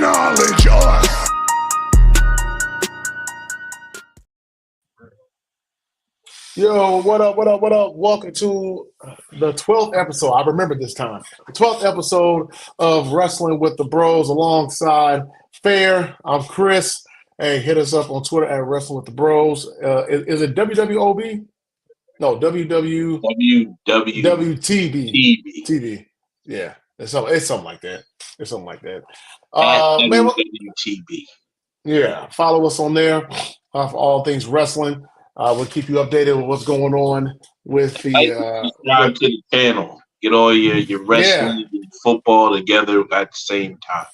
Acknowledge us. Yo, what up, what up, what up? Welcome to the 12th episode. I remember this time. The 12th episode of Wrestling with the Bros alongside Fair. I'm Chris. Hey, hit us up on Twitter at Wrestling with the Bros. Is it WWOB? No, WWTB. TV. Yeah, it's something like that. It's something like that. At Man, WWTB. yeah, follow us on there for all things wrestling. We'll keep you updated with what's going on with the subscribe to the channel. Get all your wrestling and football together at the same time.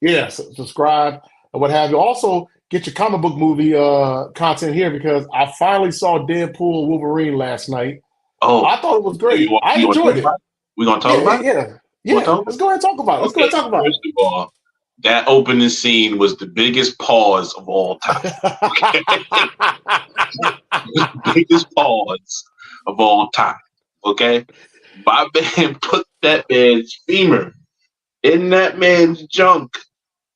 Yeah, subscribe and what have you. Also, get your comic book movie content here because I finally saw Deadpool and Wolverine last night. Oh, I thought it was great. I enjoyed it. We're gonna talk about it. Yeah. Let's go ahead and talk about it. First of all, that opening scene was the biggest pause of all time. The biggest pause of all time. Okay? My man put that man's femur in that man's junk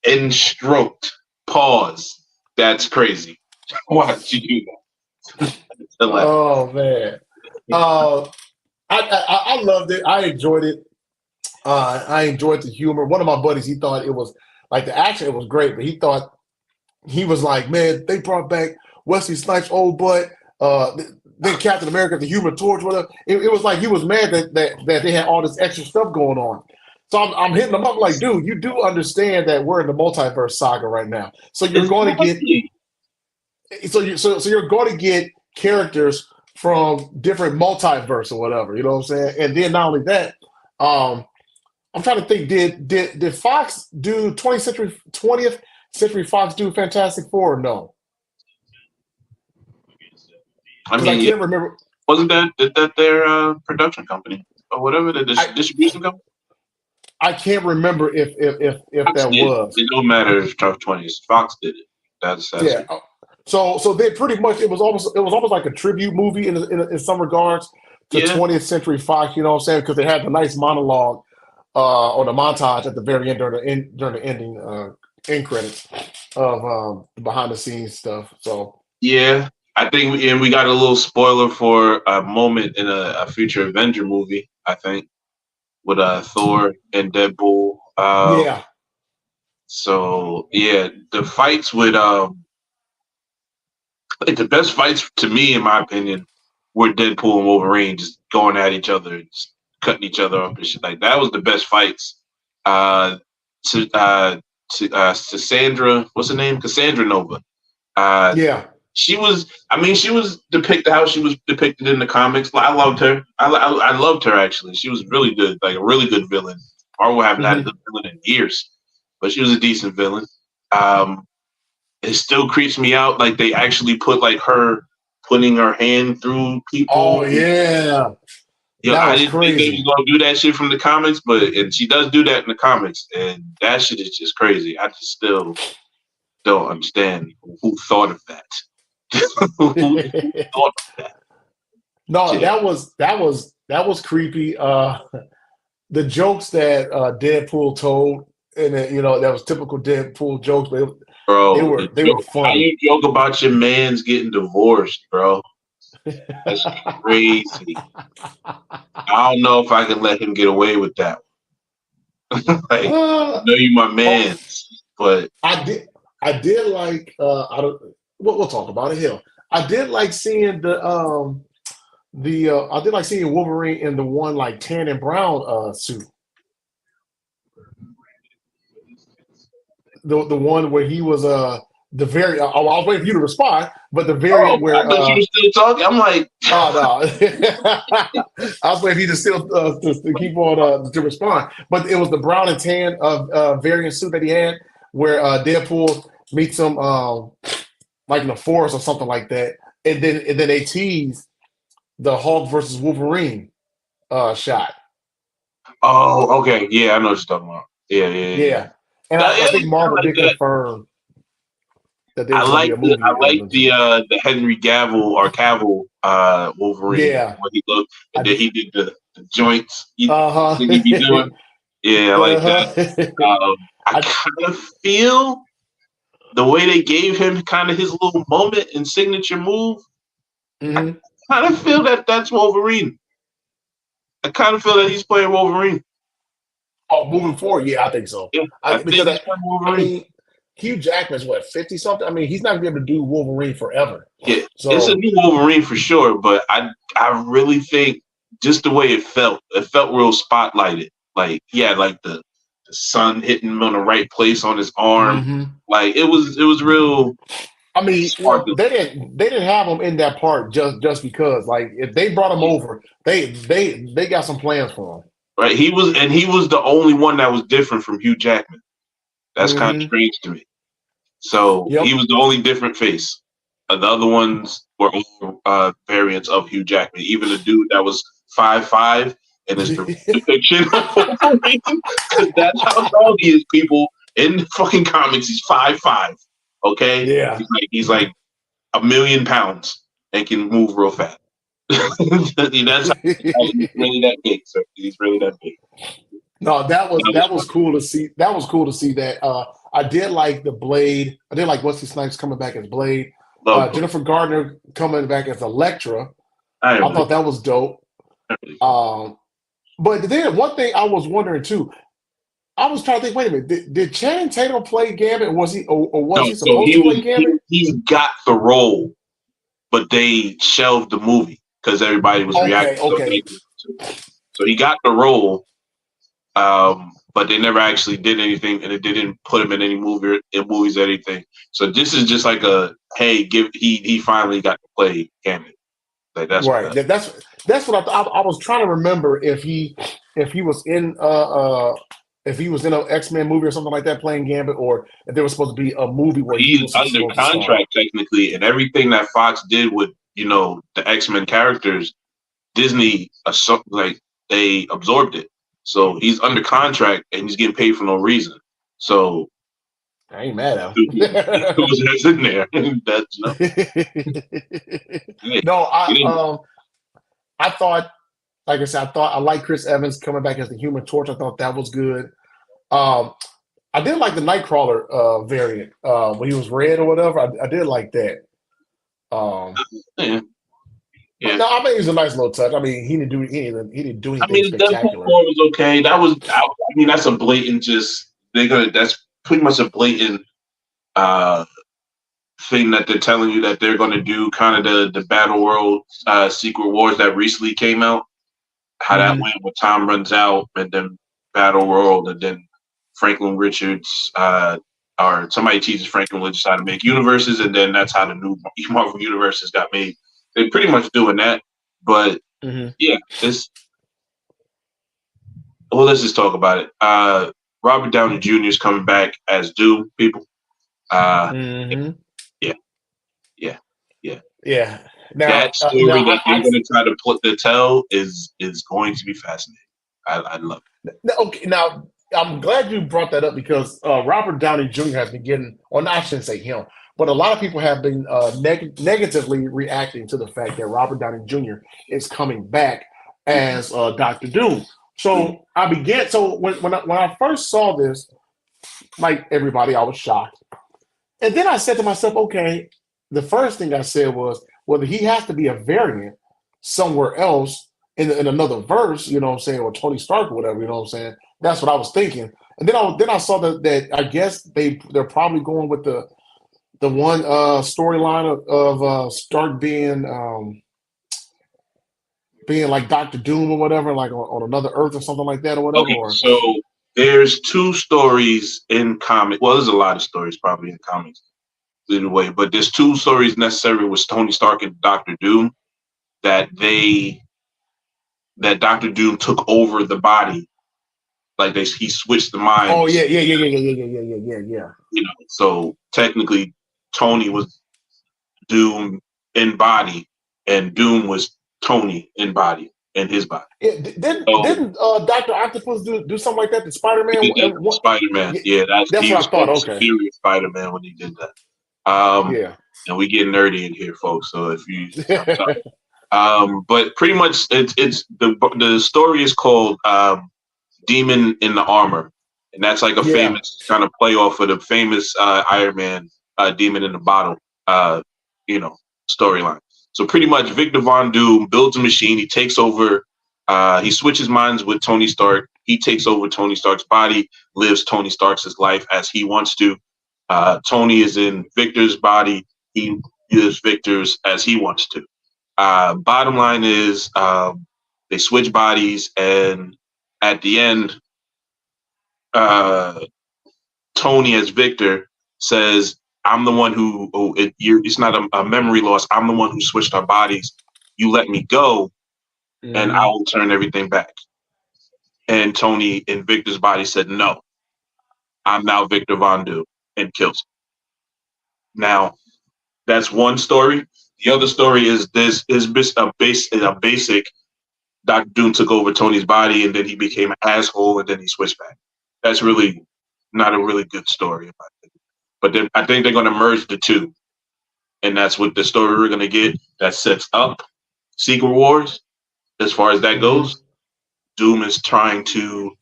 and stroked. Pause. That's crazy. Why'd you do that? Oh man. I loved it. I enjoyed it. I enjoyed the humor. One of my buddies, he thought it was like the action, it was great, but he was like, man, they brought back Wesley Snipes' old butt. Then Captain America, the Human Torch, whatever. It was like he was mad that they had all this extra stuff going on. So I'm hitting him up like, dude, you do understand that we're in the multiverse saga right now. So you're going to get so you're going to get characters from different multiverse or whatever. You know what I'm saying? And then not only that, I'm trying to think. Did Fox do 20th Century Fox do Fantastic Four or no? I can't remember. Wasn't that their production company or whatever, the distribution company? I can't remember if that was. It don't matter if Tough 20s. Fox did it. That's yeah. So they pretty much it was almost like a tribute movie in some regards to 20th Century Fox. You know what I'm saying? Because they had the nice monologue or the montage at the very end during the ending end credits of behind the scenes stuff. So yeah. I think we got a little spoiler for a moment in a future Avenger movie, I think, with Thor and Deadpool. So, the fights with the best fights to me, in my opinion, were Deadpool and Wolverine just going at each other, just cutting each other up and shit. Like, that was the best fights. To Sandra, what's her name? Cassandra Nova. She was depicted how she was depicted in the comics. I loved her. I loved her, actually. She was really good, like a really good villain. Marvel haven't had a good villain in years, but she was a decent villain. It still creeps me out, like they actually put like her putting her hand through people. Oh yeah. I didn't think they was gonna do that shit from the comics, and she does do that in the comics, and that shit is just crazy. I just still don't understand who thought of that. No, that was creepy. The jokes that Deadpool told, and that was typical Deadpool jokes, but they were funny. How you joke about your man's getting divorced, bro? That's crazy. I don't know if I can let him get away with that. I know you my man, but I did like we'll talk about it. Hell, I did like seeing I did like seeing Wolverine in the one like tan and brown suit. The one where he was the very I was waiting for you to respond, but the variant where I thought you were still talking. I'm like, oh no, I was waiting for you to still to keep on to respond. But it was the brown and tan variant suit that he had, where Deadpool meets him like in the forest or something like that, and then they tease the Hulk versus Wolverine shot. Oh, okay, yeah, I know what you're talking about. Yeah. And I think Marvel did confirm that I like the Henry Cavill Wolverine. Yeah, when he looked and then he did the joints. He be doing. Yeah, I like that. I kind of feel the way they gave him kind of his little moment and signature move. I kind of feel that that's Wolverine. I kind of feel that he's playing Wolverine. Oh, moving forward, yeah, I think so. Yeah, I mean, Hugh Jackman's what, 50 something? I mean, he's not gonna be able to do Wolverine forever. Yeah, so, it's a new Wolverine for sure, but I really think just the way it felt real spotlighted. Like, yeah, like the sun hitting him on the right place on his arm. Like it was real. I mean, they didn't have him in that part just because. Like, if they brought him over, they got some plans for him. Right, he was the only one that was different from Hugh Jackman. That's kind of strange to me. So he was the only different face. The other ones were all variants of Hugh Jackman. Even the dude that was 5'5" in his depiction of Wolverine, because that's how tall he is. People in the fucking comics, he's 5'5". Okay, yeah, he's like 1 million pounds and can move real fast. That's how he's really that big. So he's really that big. No, that was cool to see. That was cool to see that. I did like the Blade. I did like Wesley Snipes coming back as Blade. Jennifer Gardner coming back as Elektra. I thought that was dope. But then one thing I was wondering too, I was trying to think. Wait a minute, did Channing Tatum play Gambit? Or was he supposed to play Gambit? He got the role, but they shelved the movie because everybody was reacting. Okay. So he got the role. But they never actually did anything, and it didn't put him in any movies or anything. So this is just like a he finally got to play Gambit. Like that's right. That's what I thought. I was trying to remember if he was in an X-Men movie or something like that playing Gambit, or if there was supposed to be a movie where he was under contract technically, and everything that Fox did with the X-Men characters, Disney they absorbed it. So he's under contract and he's getting paid for no reason. So I ain't mad at him. Who's in there? I thought, like I said, I like Chris Evans coming back as the Human Torch. I thought that was good. I did like the Nightcrawler variant when he was red or whatever. I did like that. Yeah. No, I mean, it was a nice little touch. I mean, he didn't do anything spectacular. Deadpool 4 was okay. That's a blatant that's pretty much a blatant thing that they're telling you that they're going to do, kind of the Battle World Secret Wars that recently came out. How that went when time runs out, and then Battle World, and then Franklin Richards, or somebody teaches Franklin Richards how to make universes, and then that's how the new Marvel universes got made. They're pretty much doing that, but yeah, let's just talk about it. Robert Downey Jr. is coming back as Doom. People, yeah. Now, that story that they're going to try to tell is going to be fascinating. I love it. Okay, now I'm glad you brought that up because Robert Downey Jr. has been getting, or I shouldn't say him, but a lot of people have been negatively reacting to the fact that Robert Downey Jr. is coming back as Dr. Doom. So when I first saw this, like everybody, I was shocked. And then I said to myself, okay, the first thing I said was, whether he has to be a variant somewhere else in another verse, you know what I'm saying, or Tony Stark or whatever, you know what I'm saying? That's what I was thinking. And then I saw that I guess they're probably going with the one storyline of Stark being like Dr. Doom or whatever, like on another Earth or something like that or whatever. Okay, so there's two stories in comics. Well, there's a lot of stories probably in comics in a way, but there's two stories necessary with Tony Stark and Dr. Doom that Dr. Doom took over the body. Like he switched the mind. Oh yeah. So technically Tony was Doom in body and Doom was Tony in body, in his body. Yeah, didn't Dr. Octopus do something like that to Spider-Man? Spider-Man, yeah, that's what I thought. Okay, serious Spider-Man when he did that. Yeah, and we get nerdy in here, folks. So if you, but pretty much it's the story is called Demon in the Armor, and that's like a famous kind of play off of the famous Iron Man Demon in the Bottle, storyline. So pretty much, Victor Von Doom builds a machine. He takes over. He switches minds with Tony Stark. He takes over Tony Stark's body, lives Tony Stark's life as he wants to. Tony is in Victor's body. He lives Victor's as he wants to. Bottom line is they switch bodies, and at the end, Tony as Victor says, I'm the one who, it's not a memory loss. I'm the one who switched our bodies. You let me go, and I will turn everything back. And Tony in Victor's body said, no, I'm now Victor Von Doom, and kills him. Now, that's one story. The other story is a basic Dr. Doom took over Tony's body, and then he became an asshole, and then he switched back. That's really not a really good story, in my opinion. But then I think they're going to merge the two. And that's what the story we're going to get that sets up Secret Wars. As far as that goes, Doom is trying to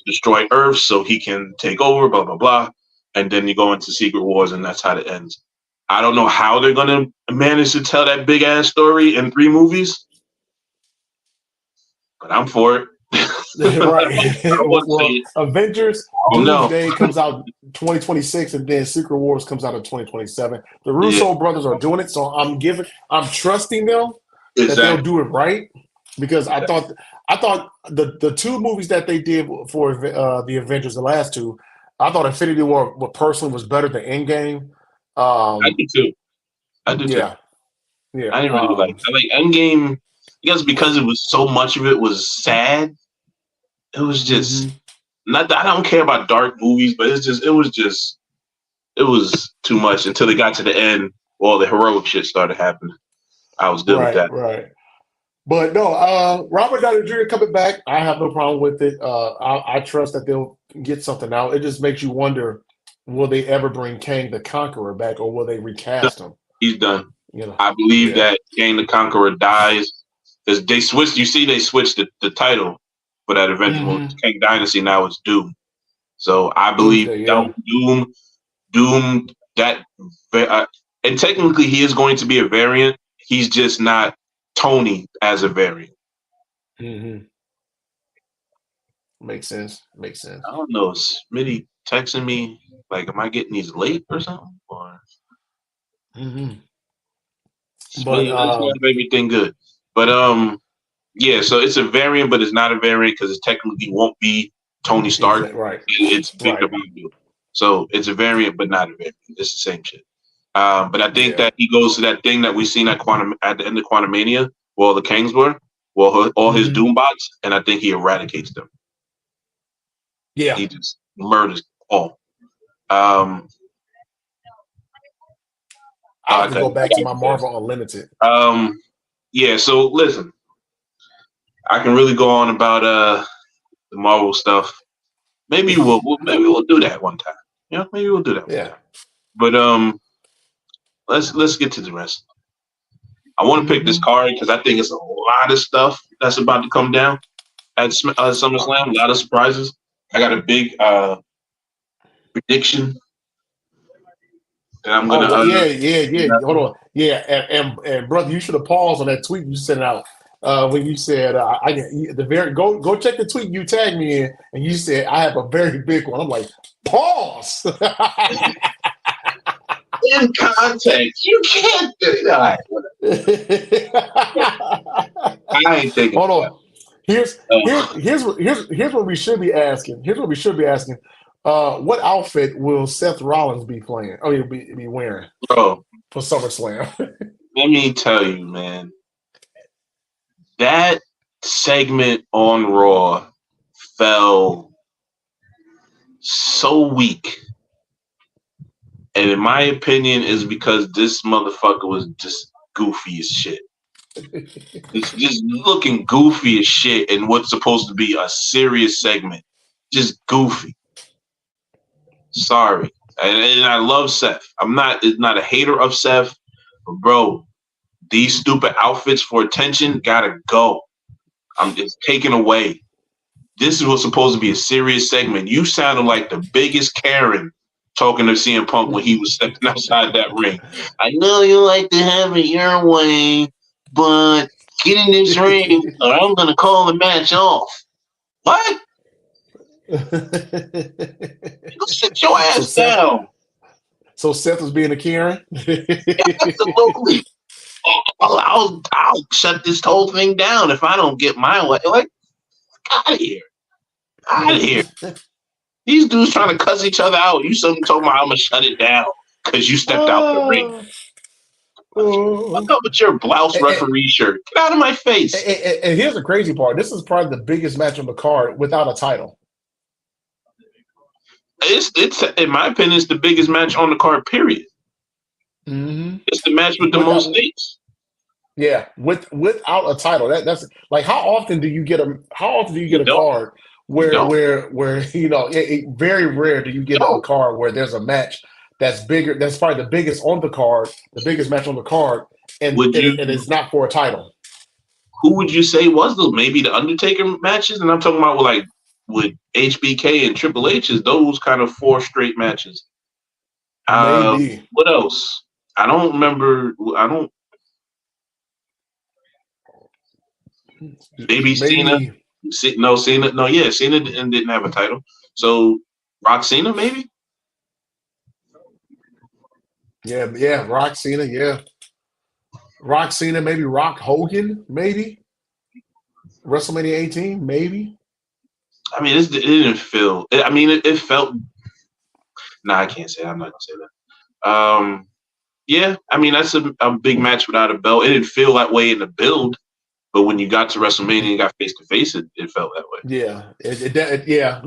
destroy Earth so he can take over, blah, blah, blah. And then you go into Secret Wars, and that's how it ends. I don't know how they're going to manage to tell that big-ass story in 3 movies. But I'm for it. Right. Well, Avengers Doomsday comes out 2026, and then Secret Wars comes out in 2027. The Russo brothers are doing it, so I'm trusting them that they'll do it right, because I thought the 2 movies that they did for the Avengers, the last 2, I thought Infinity War personally was better than Endgame. I did too. I did too. Yeah. I didn't really like Endgame. I guess because it was so much of it was sad. It was just not that I don't care about dark movies, but it was too much until they got to the end. Well, the heroic shit started happening. I was good with that. Right. But no, Robert Downey Jr. coming back, I have no problem with it. I trust that they'll get something out. It just makes you wonder, will they ever bring Kang the Conqueror back, or will they recast him? He's done. I believe that Kang the Conqueror dies. They switched the title for that Avengers Kang Dynasty. Now it's Doom. So I believe Doom that and technically he is going to be a variant. He's just not Tony as a variant. Makes sense. I don't know. Smitty texting me like, am I getting these late or something? Or but everything good. But so it's a variant, but it's not a variant because it technically won't be Tony Stark. Right. It's Victor Von Doom. So it's a variant, but not a variant. It's the same shit. But I think that he goes to that thing that we seen at the end of Quantumania, where all the Kangs were, all his Doom bots, and I think he eradicates them. Yeah. He just murders all. I have to go back to my Marvel Unlimited. So listen, I can really go on about the Marvel stuff. Maybe we'll do that one time. Maybe we'll do that. Yeah. But let's get to the rest. I want to pick this card because I think it's a lot of stuff that's about to come down at SummerSlam. A lot of surprises. I got a big prediction. And I'm gonna Hold on. And brother, you should have paused on that tweet you sent out when you said go check the tweet you tagged me in, and you said I have a very big one. I'm like, pause. In context, you can't do that. I ain't thinking. Hold on. Here's what we should be asking. What outfit will Seth Rollins be playing? Oh, he'll be wearing, bro, for SummerSlam. Let me tell you, man. That segment on Raw fell so weak, and in my opinion, is because this motherfucker was just goofy as shit. It's just looking goofy as shit in what's supposed to be a serious segment. Just goofy. Sorry. And I love Seth. It's not a hater of Seth, but bro, these stupid outfits for attention gotta go. It's taken away. this was supposed to be a serious segment. You sounded like the biggest Karen talking to CM Punk when he was stepping outside that ring. I know you like to have it your way, but get in this ring or I'm going to call the match off. What? Go sit your ass down. So Seth was being a Karen? Absolutely. I'll shut this whole thing down if I don't get my way. Like, out of here. Out of here. These dudes trying to cuss each other out. You suddenly told me I'm going to shut it down because you stepped out the ring. What's up with your blouse referee shirt? Get out of my face. And here's the crazy part. This is probably the biggest match on the card without a title. It's in my opinion, it's the biggest match on the card, period. Mm-hmm. It's the match with the most stakes. Yeah, without a title. That's like how often do you get a card where very rare do you get a card where there's a match that's bigger, that's probably the biggest on the card, the biggest match on the card, and it's not for a title. Who would you say was maybe the Undertaker matches? And I'm talking about with HBK and Triple H's, those kind of 4 straight matches. Maybe. What else? I don't remember. Maybe Cena. No, Cena. No, yeah, Cena didn't have a title. So Rock Cena, maybe. Yeah, Rock Cena, yeah. Rock Cena, maybe Rock Hogan, maybe. WrestleMania 18, maybe. I mean, it didn't feel. It felt. Nah, I can't say that. I'm not gonna say that. Yeah, I mean that's a big match without a belt. It didn't feel that way in the build, but when you got to WrestleMania and got face to face, it felt that way. Yeah, yeah.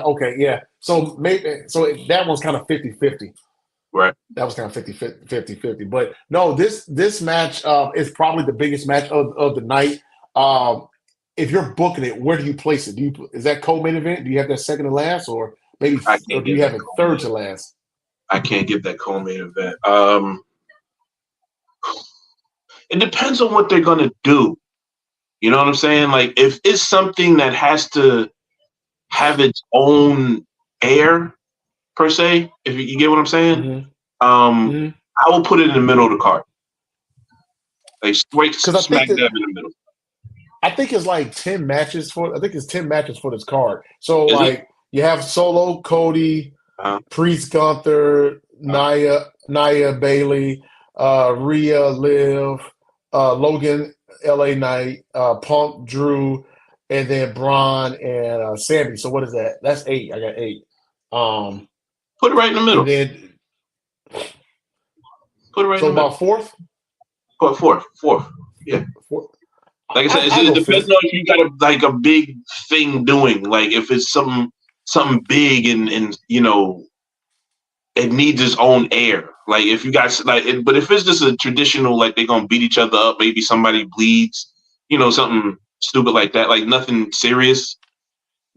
Okay, yeah. So that one's kind of 50-50. Right. That was kind of 50-50. But no, this match is probably the biggest match of the night. If you're booking it, where do you place it? Is that co-main event? Do you have that second to last, or maybe do you have it third to last? I can't get that co-main event. It depends on what they're gonna do. You know what I'm saying? Like if it's something that has to have its own air per se, if you get what I'm saying, I will put it in the middle of the card. Like smack dab in the middle. I think it's like 10 matches for this card. So you have Solo, Cody, Priest, Gunther, Nia Bailey, Rhea, Liv, Logan, LA Knight, Punk, Drew, and then Braun and Sammy. So what is that? That's 8. I got 8. Put it right in the middle. Put it right in the middle. So about fourth? Fourth. Yeah. Like I said, it depends on if you got a big thing doing. Like if it's something big and it needs its own air. Like if you guys but if it's just a traditional, like they're gonna beat each other up, maybe somebody bleeds, something stupid like that, like nothing serious,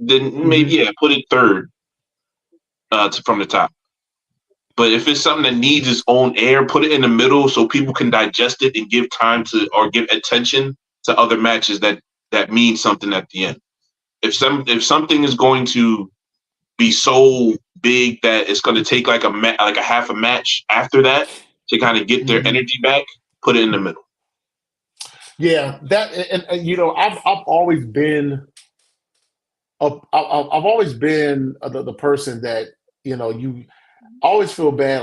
then maybe put it third from the top. But if it's something that needs its own air, put it in the middle so people can digest it and give time or give attention to other matches that mean something at the end. If something is going to be so big that it's going to take like a half a match after that to kind of get their energy back, put it in the middle. Yeah, that and I've always been the person that you always feel bad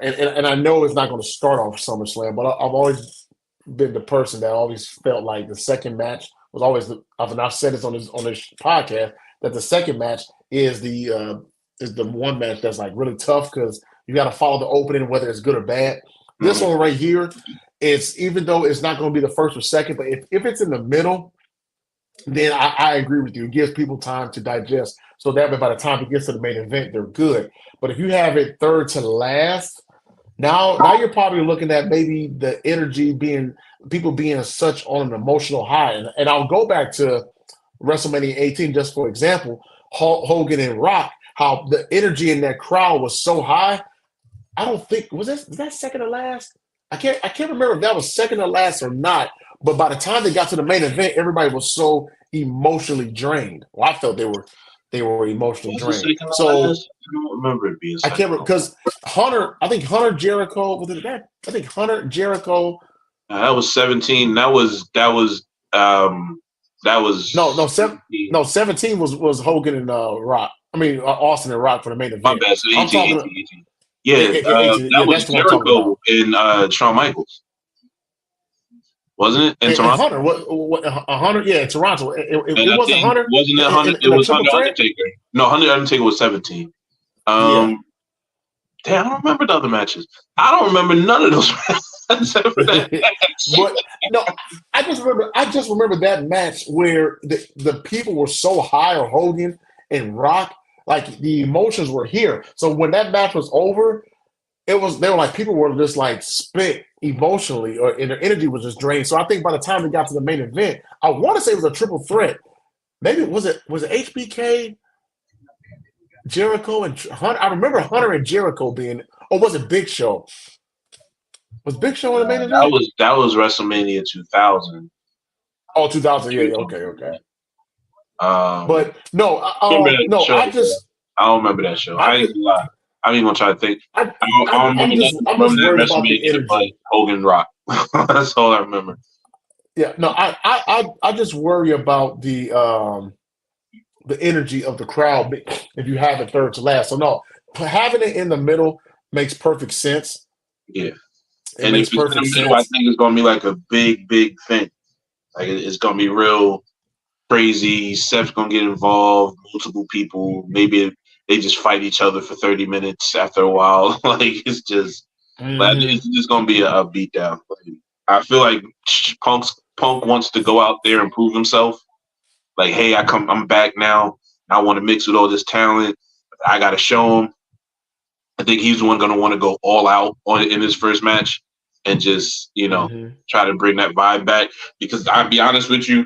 and I know it's not going to start off SummerSlam, but I've always been the person that always felt like the second match was always I've said this on this podcast that the second match is the one match that's like really tough because you got to follow the opening whether it's good or bad. This one right here, it's even though it's not going to be the first or second, but if it's in the middle, then I agree with you. It gives people time to digest. So that way by the time it gets to the main event, they're good. But if you have it third to last, now you're probably looking at maybe the energy people being such on an emotional high. And I'll go back to WrestleMania 18 just for example, Hogan and Rock, how the energy in that crowd was so high. I don't think was that second to last? I can't remember if that was second to last or not. But by the time they got to the main event, everybody was so emotionally drained. Well, I felt they were emotionally drained. So I don't remember it being. I can't remember because Hunter. I think Hunter Jericho was it that. I think Hunter Jericho. That was 17. That was no 17 was Hogan and Rock. I mean Austin and Rock for the main event. My bad. So 18, I'm talking 18. Yeah, 18. That was Jericho and Shawn Michaels. Wasn't it in Toronto? Hunter, what Hunter? Yeah, Toronto. It wasn't Hunter. Wasn't it Hunter? It was Hunter Undertaker. No, Hunter Undertaker was 17. Damn, I don't remember the other matches. I don't remember none of those matches. But no, I just remember that match where the people were so high on Hogan and Rock, like the emotions were here. So when that match was over, they were like people were just like spent emotionally, and their energy was just drained. So I think by the time we got to the main event, I want to say it was a triple threat. Maybe was it HBK, Jericho, and Hunter? I remember Hunter and Jericho being. Or was it Big Show? Was Big Show in the main event? That was WrestleMania 2000. Oh, 2000. Yeah. Okay. But no, I don't remember that show. I ain't gonna lie. I ain't gonna try to think. I don't remember that WrestleMania but Hogan Rock. That's all I remember. Yeah, no, I just worry about the energy of the crowd if you have it third to last. So no, having it in the middle makes perfect sense. Yeah, and if it's in the middle, I think it's gonna be like a big thing. Like it's gonna be real crazy. Seth's gonna get involved. Multiple people. Maybe they just fight each other for 30 minutes after a while. Like it's just gonna be a beatdown. I feel like Punk wants to go out there and prove himself. Like, hey, I'm back now. I want to mix with all this talent. I got to show him. I think he's the one going to want to go all out in his first match and just, try to bring that vibe back. Because I'll be honest with you,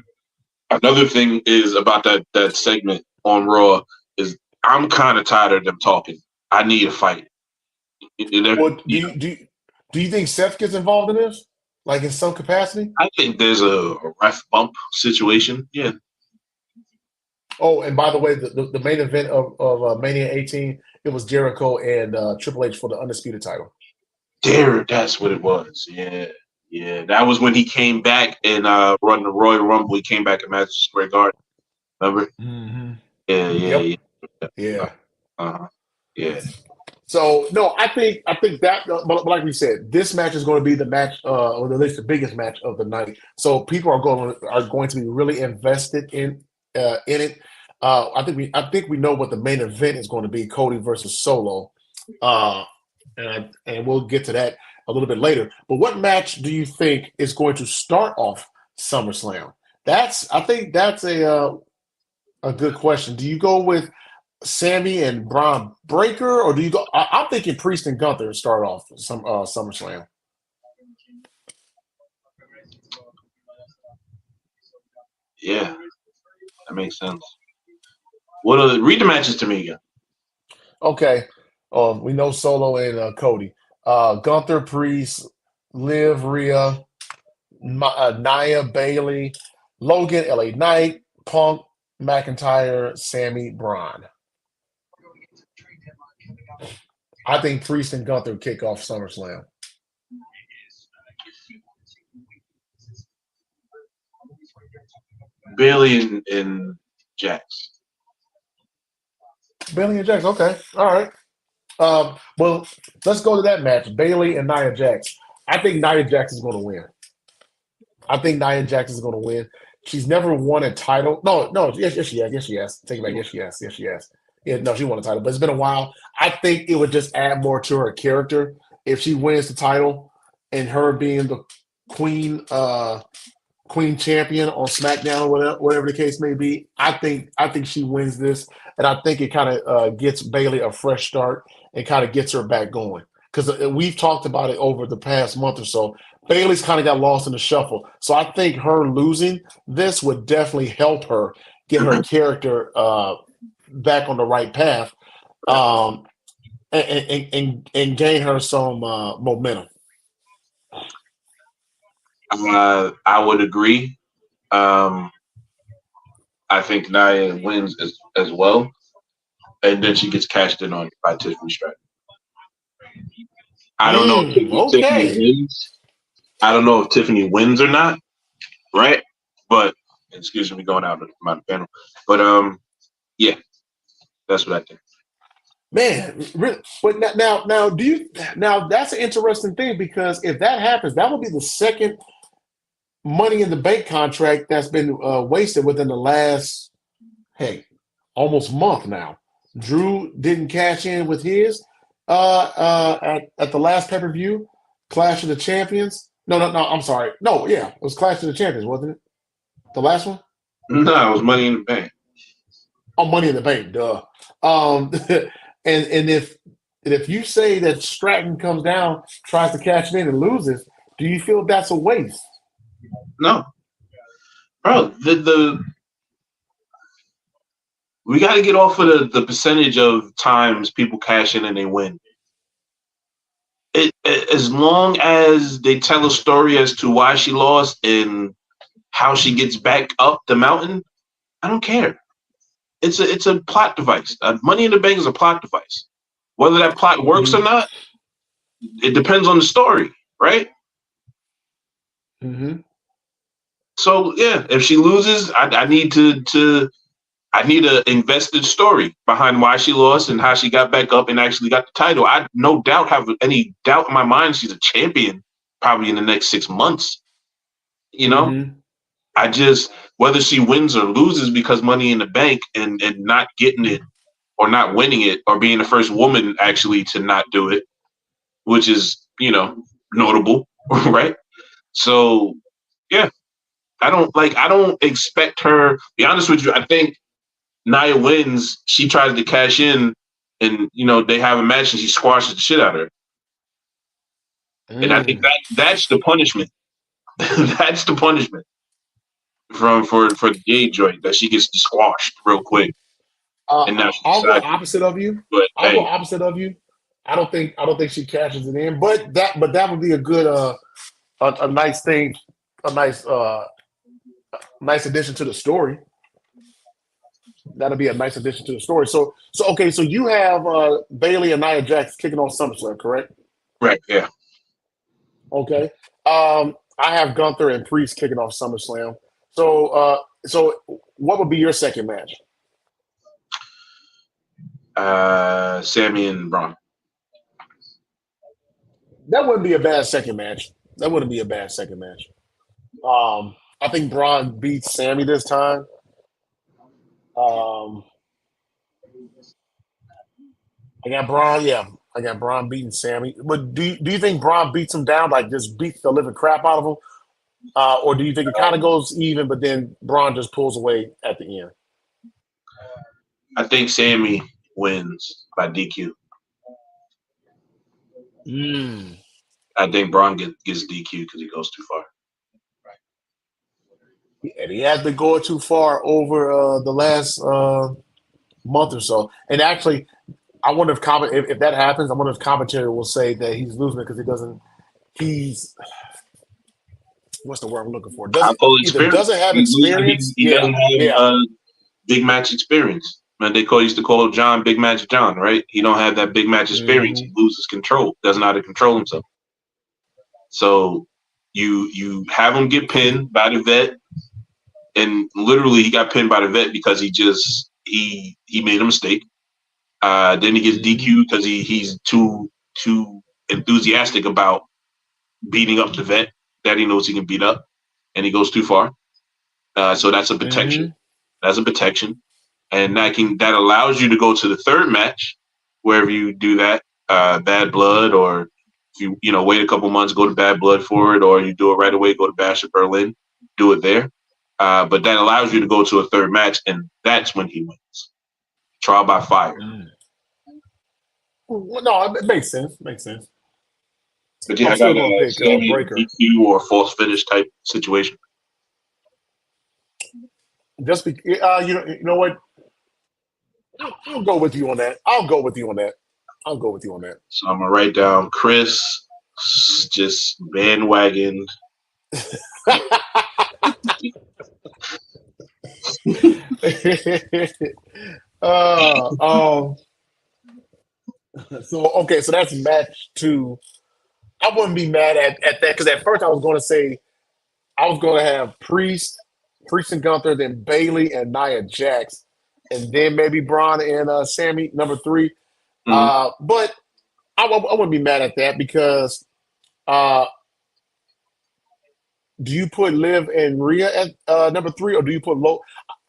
another thing is about that segment on Raw is I'm kind of tired of them talking. I need a fight. Well, do you think Seth gets involved in this? Like in some capacity? I think there's a ref bump situation. Yeah. Oh, and by the way, the main event of Mania 18, it was Jericho and Triple H for the Undisputed title. That's what it was. Yeah. That was when he came back and run the Royal Rumble. He came back at Madison Square Garden. Remember? Mm-hmm. Yeah. Yeah. So no, I think that, but like we said, this match is going to be the match, or at least the biggest match of the night. So people are going to be really invested in it. I think we know what the main event is going to be: Cody versus Solo, and we'll get to that a little bit later. But what match do you think is going to start off SummerSlam? I think that's a good question. Do you go with Sammy and Braun Breaker, or do you go? I'm thinking Priest and Gunther start off some SummerSlam. Yeah, that makes sense. Read the matches to me again. Okay, we know Solo and Cody, Gunther, Priest, Liv, Rhea, Nia, Bayley, Logan, LA Knight, Punk, McIntyre, Sammy, Braun. I think Priest and Gunther kick off SummerSlam. Bayley and Jax. Bayley and Jax. Okay. All right. Well, let's go to that match. Bayley and Nia Jax. I think Nia Jax is going to win. She's never won a title. No. Yes, she has. Yes, she has. Take it back. Yes, she has. Yeah, no, she won a title, but it's been a while. I think it would just add more to her character if she wins the title and her being the queen champion on SmackDown or whatever the case may be. I think she wins this, and I think it kind of gets Bayley a fresh start and kind of gets her back going. Because we've talked about it over the past month or so. Bayley's kind of got lost in the shuffle. So I think her losing this would definitely help her get her character back on the right path, and gain her some momentum. I would agree. I think Nia wins as well, and then she gets cashed in on by Tiffany Stratton. I don't know if Tiffany wins. I don't know if Tiffany wins or not, right? But excuse me, going out of my panel. But yeah, that's what I think. Man, but now, that's an interesting thing because if that happens, that will be the second Money in the Bank contract that's been wasted within the last, almost month now. Drew didn't cash in with his at the last pay-per-view, Clash of the Champions. No, I'm sorry. No, yeah, it was Clash of the Champions, wasn't it? The last one? No, it was Money in the Bank. Oh, Money in the Bank, duh. And if you say that Stratton comes down, tries to cash it in and loses, do you feel that's a waste? No, bro. We got to get off of the percentage of times people cash in and they win. As long as they tell a story as to why she lost and how she gets back up the mountain, I don't care. It's a plot device. Money in the Bank is a plot device. Whether that plot works or not, it depends on the story, right? Mm-hmm. So yeah, if she loses, I need I need an invested story behind why she lost and how she got back up and actually got the title. I no doubt have any doubt in my mind she's a champion probably in the next 6 months. You know, I just whether she wins or loses because Money in the Bank and not getting it or not winning it or being the first woman actually to not do it, which is, notable, right? So yeah, I don't expect her, to be honest with you, I think Nia wins, she tries to cash in and they have a match and she squashes the shit out of her. And I think that's the punishment. That's the punishment for the gay joint that she gets squashed real quick. And now I'll go opposite of you. I'll go opposite of you. I don't think she cashes it in, but that would be a good a nice thing, a nice addition to the story. That'll be a nice addition to the story. So okay, so you have Bayley and Nia Jax kicking off SummerSlam, correct? Right. Yeah. Okay. I have Gunther and Priest kicking off SummerSlam. So what would be your second match? Sammy and Braun. That wouldn't be a bad second match. I think Braun beats Sammy this time. I got Braun. Yeah, I got Braun beating Sammy. But do you think Braun beats him down, like just beats the living crap out of him, or do you think it kind of goes even, but then Braun just pulls away at the end? I think Sammy wins by DQ. I think Braun gets DQ because he goes too far. And he has been going too far over the last month or so. And actually, I wonder if that happens, I wonder if commentary will say that he's losing it because what's the word I'm looking for? Doesn't have experience. He doesn't have big match experience. Man, used to call John Big Match John, right? He don't have that big match experience. He loses control. Doesn't know how to control himself. So you have him get pinned by the vet, and literally he got pinned by the vet because he made a mistake. Then he gets DQ because he's too enthusiastic about beating up the vet that he knows he can beat up, and he goes too far. So that's a protection. That's a protection, and that allows you to go to the third match, wherever you do that, Bad Blood, or if you wait a couple months, go to Bad Blood for it, or you do it right away, go to Bash at Berlin, do it there. But that allows you to go to a third match, and that's when he wins. Trial by fire. Well, no, it makes sense. But yeah, I got a DQ or false finish type situation. Just you know what? I'll go with you on that. So I'm gonna write down Chris just bandwagoned uh, so okay, so that's match 2. I wouldn't be mad at that because at first I was going to say I was going to have Priest and Gunther, then Bailey and Nia Jax, and then maybe Braun and Sammy number 3. But I wouldn't be mad at that because do you put Liv and Rhea at number 3, or do you put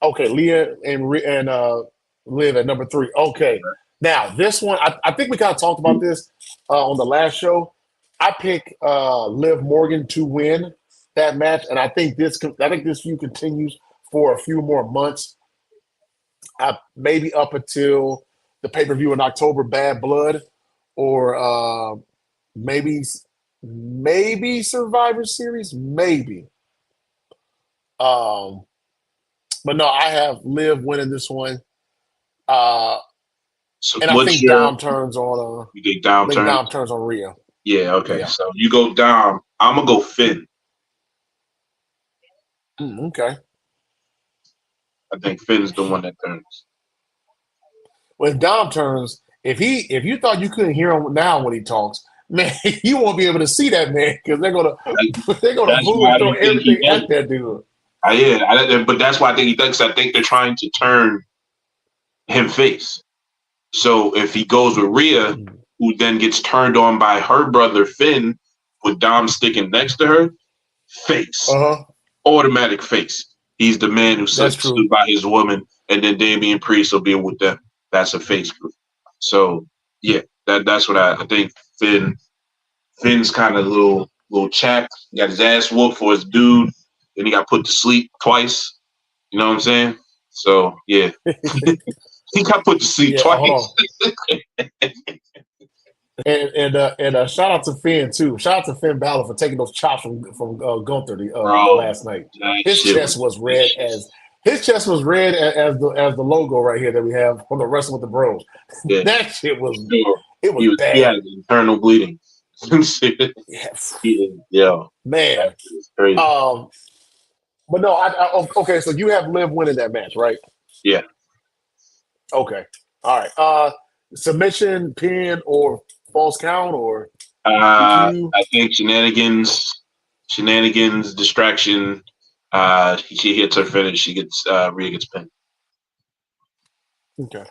Okay, Leah and Liv at number 3. Okay, now this one I think we kind of talked about this on the last show. I pick Liv Morgan to win that match, and I think this feud continues for a few more months, maybe up until the pay-per-view in October, Bad Blood, or maybe Survivor Series, maybe. But no, I have Liv winning this one. So and I think Dom turns on. You get Dom turns. Dom turns on Rhea. Yeah. Okay. Yeah. So you go Dom. I'm gonna go Finn. Okay. I think Finn's the one that turns. When Dom turns, if you thought you couldn't hear him now when he talks, man, you won't be able to see that man because they're gonna boo and throw everything at that dude. But that's why I think he thinks. I think they're trying to turn him face. So if he goes with Rhea, who then gets turned on by her brother Finn, with Dom sticking next to her, face, automatic face. He's the man who stood by his woman, and then Damian Priest will be with them. That's a face group. So yeah, that's what I think. Finn's kind of little chap. He got his ass whooped for his dude. Then he got put to sleep twice. You know what I'm saying? So yeah, he got put to sleep twice. and shout out to Finn too. Shout out to Finn Balor for taking those chops from Gunther last night. His chest was red as the logo right here that we have from the Wrestling with the Bros. Yeah. That shit was bad. He had internal bleeding. Yeah, man. Crazy. But no, okay. So you have Liv winning that match, right? Yeah. Okay. All right. Submission, pin, or false count, or I think shenanigans, distraction. She hits her finish. She gets Rhea gets pinned. Okay.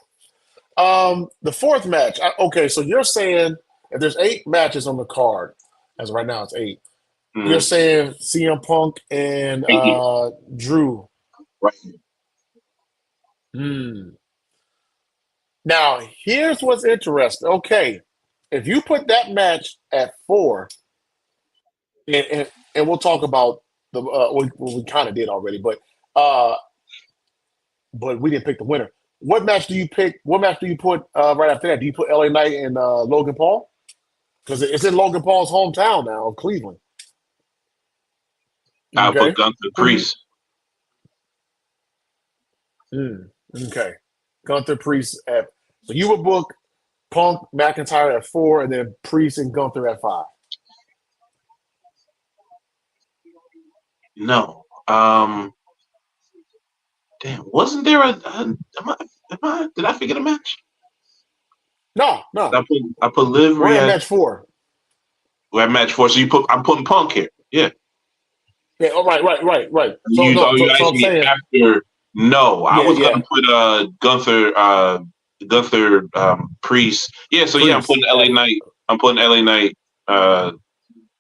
The fourth match. Okay, so you're saying if there's 8 matches on the card, as of right now it's 8. Mm-hmm. You're saying CM Punk and Drew. Right. Now, here's what's interesting. Okay, if you put that match at 4, and we'll talk about the we kind of did already, but we didn't pick the winner. What match do you pick? What match do you put right after that? Do you put LA Knight and Logan Paul? Because it's in Logan Paul's hometown now, Cleveland. I'll put Gunther Priest. Okay. Gunther Priest at. So you would book Punk McIntyre at 4, and then Priest and Gunther at 5. No. Damn. Wasn't there did I forget a match? No. I put Liv. We're at match 4. We're at match 4. So I'm putting Punk here. Yeah. Yeah. Oh, right. So, you asked me after. No, I was gonna put Gunther Priest. Yeah. So Priest. I'm putting LA Knight. I'm putting LA Knight.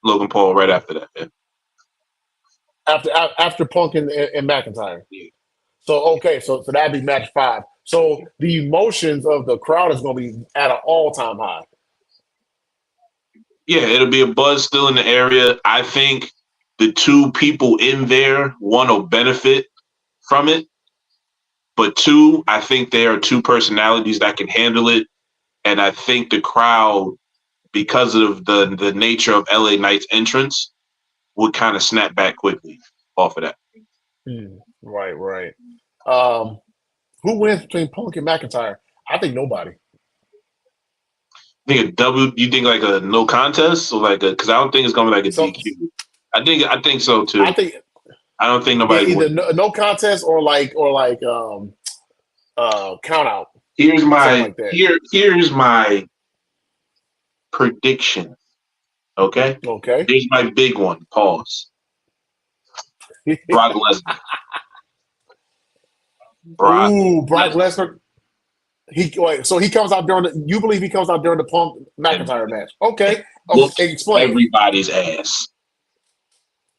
Logan Paul right after that. Yeah. After Punk and McIntyre. Yeah. So okay, so that'd be match 5. So the emotions of the crowd is going to be at an all-time high. Yeah, it'll be a buzz still in the area. I think the 2 people in there, 1 will benefit from it, but 2, I think they are 2 personalities that can handle it, and I think the crowd, because of the nature of LA Knight's entrance, would kind of snap back quickly off of that. Right. Who wins between Punk and McIntyre? I think nobody. You think like a no contest or like because I don't think it's gonna be like a DQ. I think so too. I don't think nobody either no contest or count out. Here's my here's my prediction. Okay. Here's my big one. Pause. Brock Lesnar. Brock Lesnar. So he comes out you believe he comes out during the Punk McIntyre match? Okay. Explain. Everybody's ass.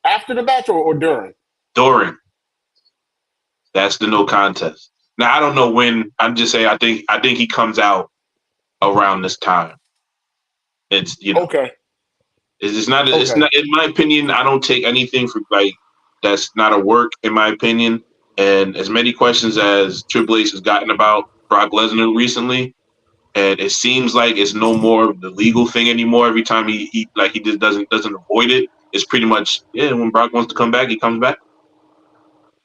After the match or during? During. That's the no contest. Now I don't know when. I'm just saying. I think he comes out around this time. It's okay. It's not. It's not. In my opinion, I don't take anything for that's not a work. In my opinion, and as many questions as Triple H has gotten about Brock Lesnar recently, and it seems like it's no more of the legal thing anymore. Every time he just doesn't avoid it. It's pretty much when Brock wants to come back, he comes back.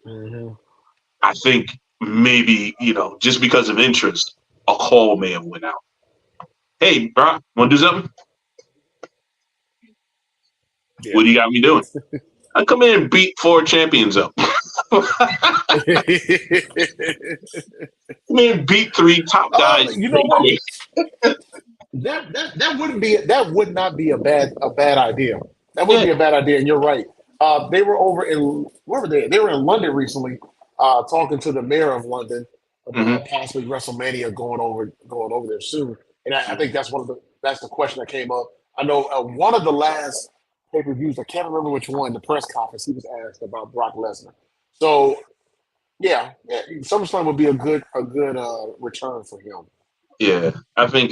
Mm-hmm. I think maybe just because of interest, a call may have went out. Hey, Brock, want to do something? Yeah. What do you got me doing? I come in and beat 4 champions up. Come in and beat 3 top guys. You know what? that would not be a bad idea. That wouldn't be a bad idea, and you're right. They were over in where were they? They were in London recently, talking to the mayor of London about possibly WrestleMania going over there soon. And I think that's the question that came up. I know one of the last pay-per-views, I can't remember which one, the press conference, he was asked about Brock Lesnar. So yeah, SummerSlam would be a good return for him. Yeah, I think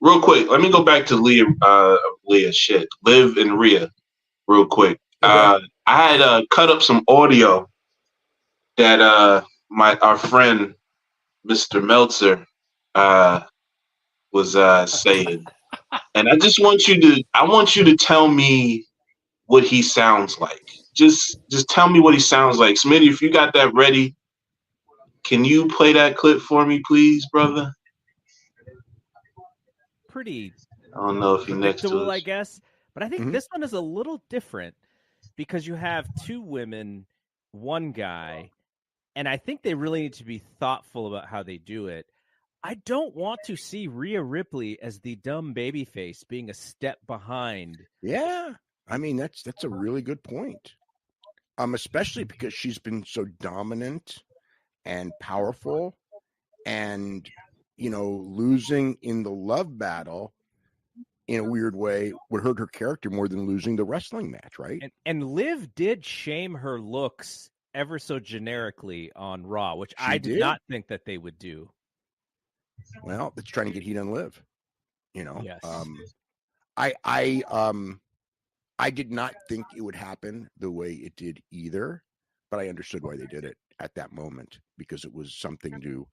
real quick, let me go back to Liv and Rhea real quick. I had cut up some audio that our friend Mr. Meltzer was saying, and I just want you to tell me what he sounds like. Just tell me what he sounds like. Smitty, if you got that ready, can you play that clip for me, please, brother? Pretty I don't know if you're next to us. I guess, but I think this one is a little different because you have 2 women, 1 guy, and I think they really need to be thoughtful about how they do it. I don't want to see Rhea Ripley as the dumb babyface being a step behind. Yeah, I mean that's a really good point. Especially because she's been so dominant and powerful, and losing in the love battle in a weird way would hurt her character more than losing the wrestling match, right? And Liv did shame her looks ever so generically on Raw, which I did not think that they would do. Well, it's trying to get heat on Liv. Yes. I did not think it would happen the way it did either, but I understood why they did it at that moment, because it was something to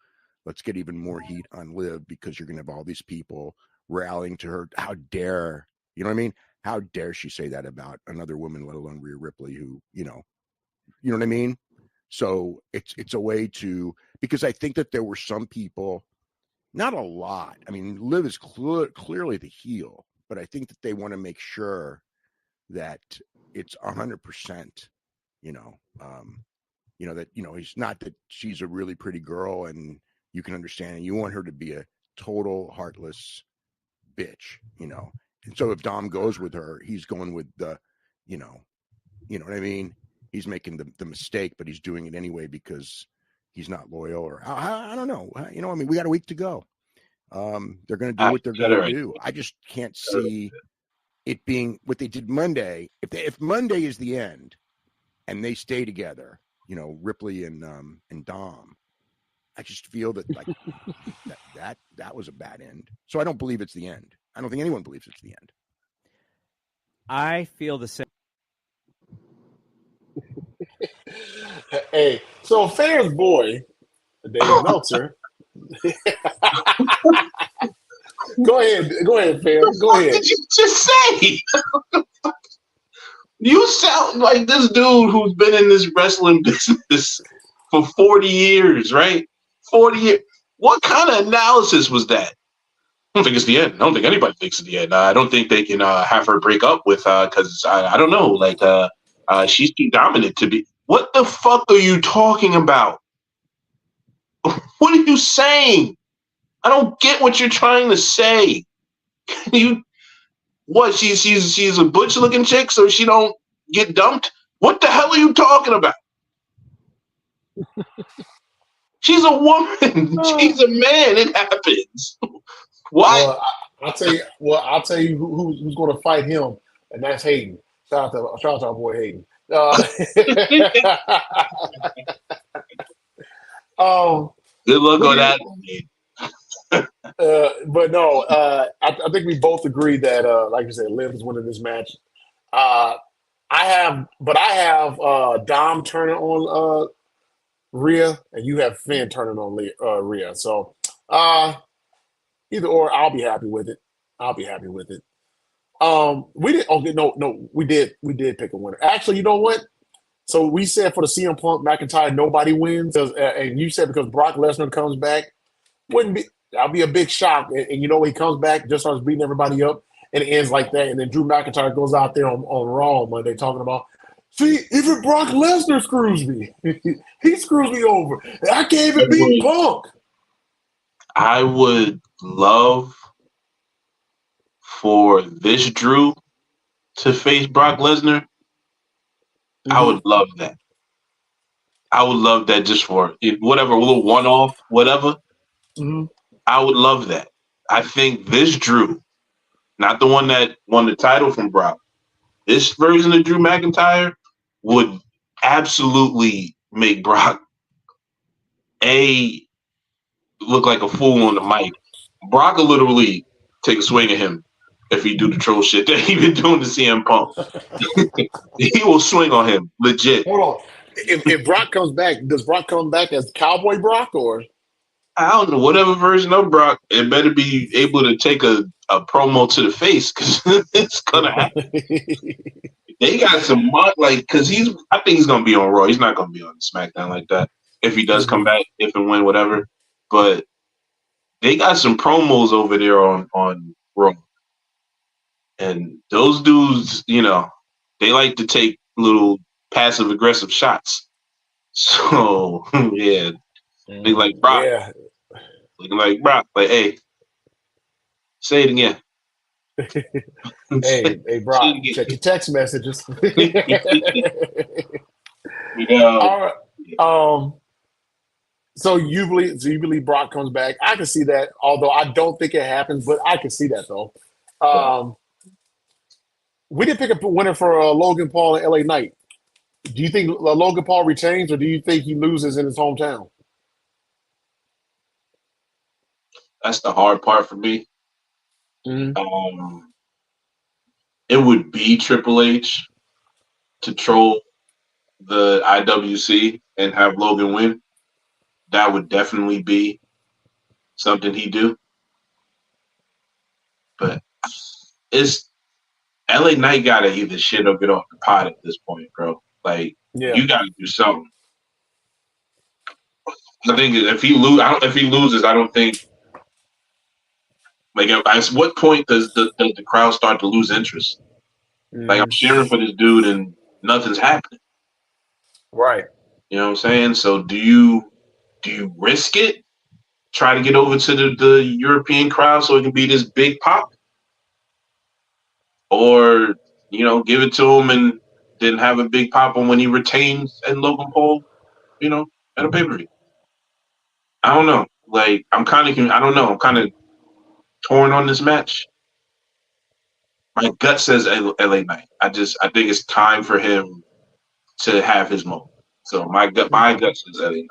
let's get even more heat on Liv, because you're going to have all these people rallying to her. How dare, you know what I mean? How dare she say that about another woman, let alone Rhea Ripley, who, you know what I mean? So it's a way to, because I think that there were some people, not a lot. I mean, Liv is clearly the heel, but I think that they want to make sure that it's 100%, it's not that she's a really pretty girl and you can understand, and you want her to be a total heartless bitch, And so if Dom goes with her, he's going with the, you know what I mean? He's making the mistake, but he's doing it anyway because he's not loyal, or I don't know. We got a week to go. They're going to do what they're going to do. I just can't see it being what they did Monday. If Monday is the end and they stay together, Ripley and Dom, I just feel that like that was a bad end. So I don't believe it's the end. I don't think anyone believes it's the end. I feel the same. Hey, so Fair's boy, Dave Meltzer. Go ahead, Fair. Go ahead. What did you just say? You sound like this dude who's been in this wrestling business for 40 years, right? 40 years. What kind of analysis was that? don't think it's the end. I don't think anybody thinks it's the end. I don't think they can have her break up with because I don't know. Like she's too dominant to be. What the fuck are you talking about? What are you saying? I don't get what you're trying to say. You what? She's a butch looking chick, so she don't get dumped. What the hell are you talking about? She's a woman. She's a man. It happens. What? Well, I'll tell you who's going to fight him, and that's Hayden. Shout out to our boy Hayden. Good luck on that. But no, I think we both agree that, like you said, Liv is winning this match. I have Dom turning on Rhea, and you have Finn turning on Rhea. So either or, I'll be happy with it. We did. Okay, no, we did pick a winner. Actually, you know what? So we said for the CM Punk McIntyre, nobody wins, and you said because Brock Lesnar comes back, that'll be a big shock. And you know he comes back, just starts beating everybody up, and it ends like that. And then Drew McIntyre goes out there on Raw on Monday talking about, see, even Brock Lesnar screws me. He screws me over. I can't even beat Punk. I would love for this Drew to face Brock Lesnar. Mm-hmm. I would love that. I would love that just for whatever, a little one-off, whatever. Mm-hmm. I would love that. I think this Drew, not the one that won the title from Brock, this version of Drew McIntyre would absolutely make Brock look like a fool on the mic. Brock will literally take a swing at him if he do the troll shit that he been doing to CM Punk. He will swing on him, legit. Hold on. If Brock comes back, does Brock come back as Cowboy Brock or? I don't know. Whatever version of Brock, it better be able to take a promo to the face because it's gonna happen. They got some because I think he's gonna be on Raw. He's not gonna be on SmackDown like that if he does come back, if and when, whatever. But they got some promos over there on Raw, and those dudes, they like to take little passive aggressive shots. So yeah, they like Brock. Yeah. Looking like Brock, like, hey, say it again. hey, Brock, check your text messages. All right. So you believe Brock comes back? I can see that, although I don't think it happens, but I can see that though. We did pick a winner for Logan Paul and LA Knight. Do you think Logan Paul retains, or do you think he loses in his hometown? That's the hard part for me. Mm-hmm. It would be Triple H to troll the IWC and have Logan win. That would definitely be something he'd do. But it's LA Knight gotta either shit or get off the pot at this point, bro. Like, you gotta do something. I think if he loses, I don't think. Like, at what point does the crowd start to lose interest? Like, I'm cheering for this dude and nothing's happening. Right. You know what I'm saying? So do you risk it? Try to get over to the European crowd so it can be this big pop? Or, give it to him and then have a big pop on when he retains and Logan Paul, at a pay-per-view. I don't know. Like, I don't know. I'm kind of torn on this match. My gut says LA Knight. I think it's time for him to have his moment. So my gut says LA Knight.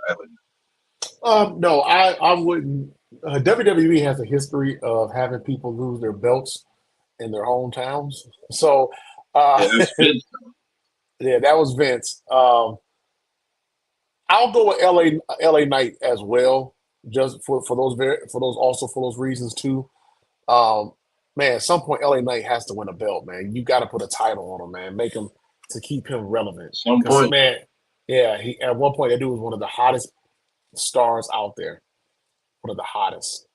No, I wouldn't. WWE has a history of having people lose their belts in their hometowns. So that was Vince. I'll go with LA Knight as well, just for those reasons too. Man, at some point, LA Knight has to win a belt, man. You got to put a title on him, man. Make him to keep him relevant. Some point, man. Yeah, he at one point that dude was one of the hottest stars out there. One of the hottest.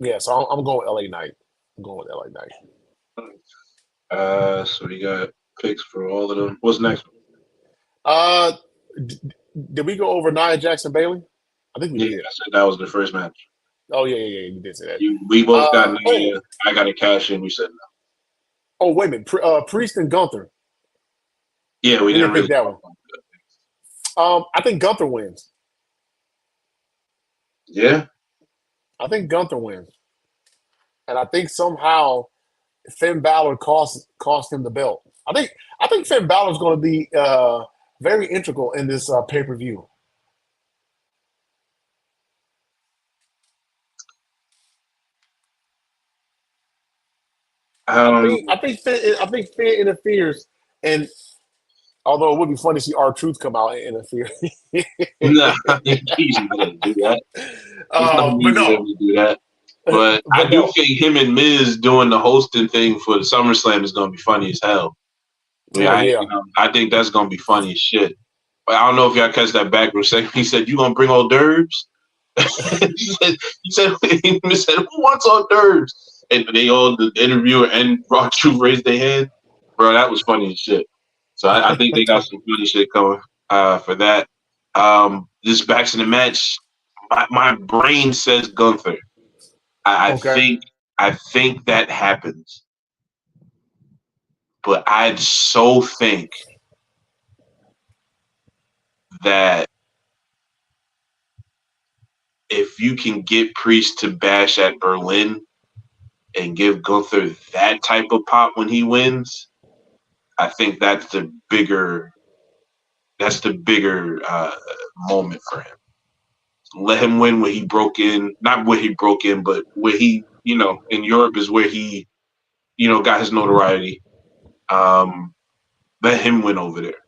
Yeah, so I'm going with LA Knight. I'm going with LA Knight. So we got picks for all of them. What's next? Did we go over Nia Jackson Bailey? I think we Yeah, did. I said that was the first match. Oh yeah, you did say that. We both got Nia. I got a cash in. You said no. Oh wait a minute, Priest and Gunther. Yeah, we didn't really pick that one. I think Gunther wins. Yeah, I think Gunther wins, and I think somehow Finn Balor cost him the belt. I think Finn Balor is going to be very integral in this pay-per-view. I think Finn interferes, and although it would be funny to see R-Truth come out and interfere. no, he's not gonna do that. There's no need for him to do that. But I do think him and Miz doing the hosting thing for the SummerSlam is going to be funny as hell. I think that's going to be funny as shit. But I don't know if y'all catch that backroom segment. He said, "You gonna bring hors d'oeuvres?" he said, Miz said, "Who wants hors d'oeuvres?" And they all, the interviewer and R-Truth raised their hand. Bro, that was funny as shit. So I think they got some funny shit coming for that. This back to the match. My brain says Gunther. I think that happens, but I so think that if you can get Priest to bash at Berlin and give Gunther that type of pop when he wins, I think that's the bigger moment for him. Let him win where he broke in, not where he broke in, but where he, in Europe is where he, got his notoriety. Let him win over there.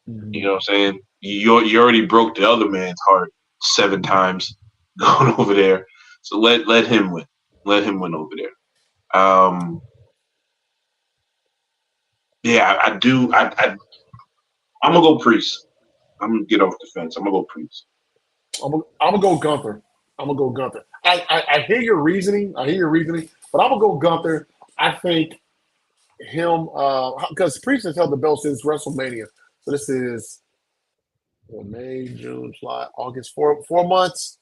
You know what I'm saying? You already broke the other man's heart 7 times going over there. So let him win. Let him win over there. Yeah, I do. I'm gonna go Priest. I'm gonna get off the fence. I'm gonna go Priest. I'm gonna go Gunther. I hear your reasoning. But I'm gonna go Gunther. I think him because Priest has held the belt since WrestleMania. So this is May, June, July, August, 4 months.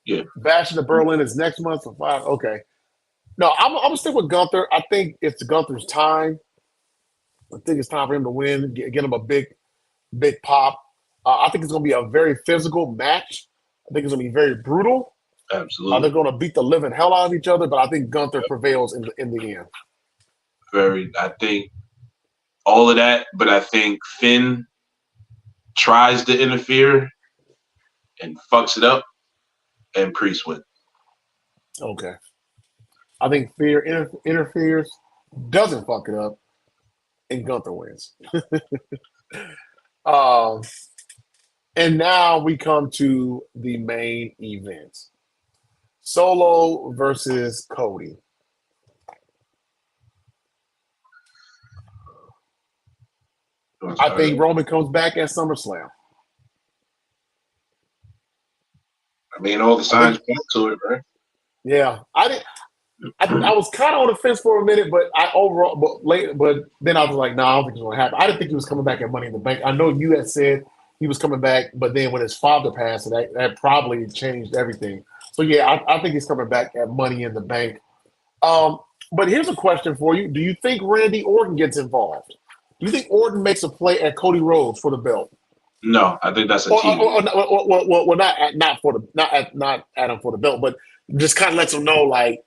Yeah. Bash in the Berlin is next month for 5. Okay. No, I'm gonna stick with Gunther. I think it's Gunther's time. I think it's time for him to win, get him a big pop. I think it's going to be a very physical match. I think it's going to be very brutal. Absolutely. They're going to beat the living hell out of each other, but I think Gunther prevails in the end. I think all of that, but I think Finn tries to interfere and fucks it up, and Priest wins. Okay. I think Fear interferes, doesn't fuck it up, and Gunther wins. And now we come to the main event. Solo versus Cody. I think Roman comes back at SummerSlam. I mean, all the signs point to it, right? Yeah, I was kind of on the fence for a minute, but but then I was like, no, I don't think it's going to happen. I didn't think he was coming back at Money in the Bank. I know you had said he was coming back, but then when his father passed, that probably changed everything. So yeah, I think he's coming back at Money in the Bank. But here's a question for you: do you think Randy Orton gets involved? Do you think Orton makes a play at Cody Rhodes for the belt? No, I think that's a team. Well, not at him for the belt, but just kind of lets him know, like,